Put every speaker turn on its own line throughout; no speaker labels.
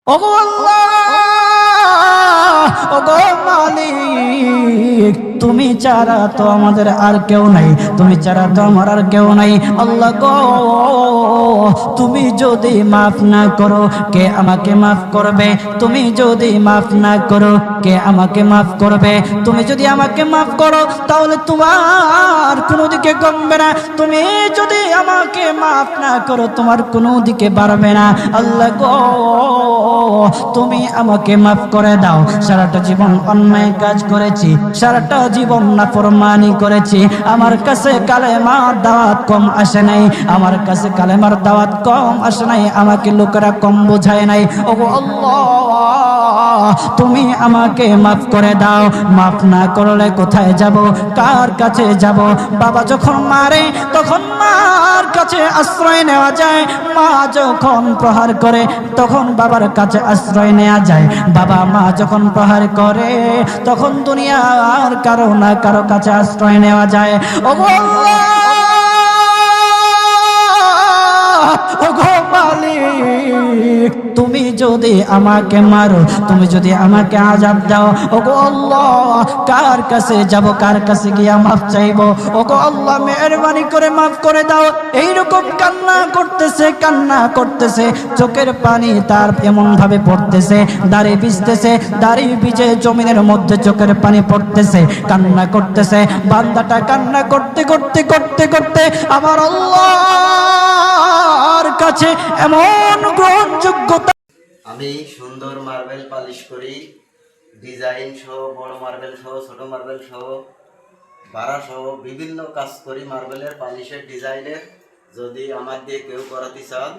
ওগো আল্লাহ, ওগো মালিক, তুমি ছাড়া তো আমাদের আর কেউ নাই, তুমি ছাড়া তো আমার আর কেউ নাই। আল্লাহ গো, তুমি যদি মাফ না করো কে আমাকে মাফ করবে? তুমি যদি মাফ না করো কে আমাকে মাফ করবে? তুমি যদি আমাকে মাফ করো তাহলে তোমার কোনো দিকে কমবে না, তুমি যদি আমাকে মাফ না করো তোমার কোনো দিকে বাড়বে না। আল্লাহ গো, তুমি আমাকে মাফ করে দাও। সারাটা জীবন অন্যায় কাজ করেছি, সারাটা জীবন নাফরমানি করেছি, আমার কাছে কালেমার দাওয়াত কম আসে নাই, আমার কাছে কালেমার দাওয়াত কম আসে নাই, আমাকে লোকেরা কম বোঝায় নাই। ওগো আল্লাহ, তুমি আমাকে মাফ করে দাও। মাফ না করলে কোথায় যাব, কার কাছে যাব? বাবা যখন মারে তখন মার কাছে আশ্রয় নেওয়া যায়, মা যখন প্রহার করে তখন বাবার কাছে আশ্রয় নেওয়া যায়, বাবা মা যখন প্রহার করে তখন দুনিয়ার কারো না কারো কাছে আশ্রয় নেওয়া যায়। ওগো আল্লাহ, ওগো মালিক, তুমি যদি আমাকে মারো, তুমি যদি আমাকে আযাব দাও, ওগো আল্লাহ, কার কাছে যাব, কার কাছে গিয়া মাফ চাইবো? ওগো আল্লাহ, মেহেরবানি করে মাফ করে দাও। এইরকম কান্না করতেছে, কান্না করতেছে, চোখের পানি তার এমন ভাবে পড়তেছে, দাড়ি ভিজতেছে, দাড়ি ভিজে জমিনের মধ্যে চোখের পানি পড়তেছে, কান্না করতেছে। বান্দাটা কান্না করতে করতে করতে করতে আমার আল্লাহর কাছে এমন গ্রহণযোগ্যতা।
আমি সুন্দর মার্বেল পালিশ করি, ডিজাইন সহ, বড় মার্বেল সহ, ছোট মার্বেল সহ, ভাড়া সহ বিভিন্ন কাজ করি মার্বেলের, পালিশের, ডিজাইনের। যদি আমার দিয়ে কেউ করাতে চান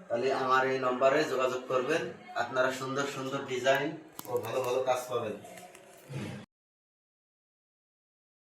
তাহলে আমার এই নম্বরে যোগাযোগ করবেন, আপনারা সুন্দর সুন্দর ডিজাইন ও ভালো ভালো কাজ পাবেন।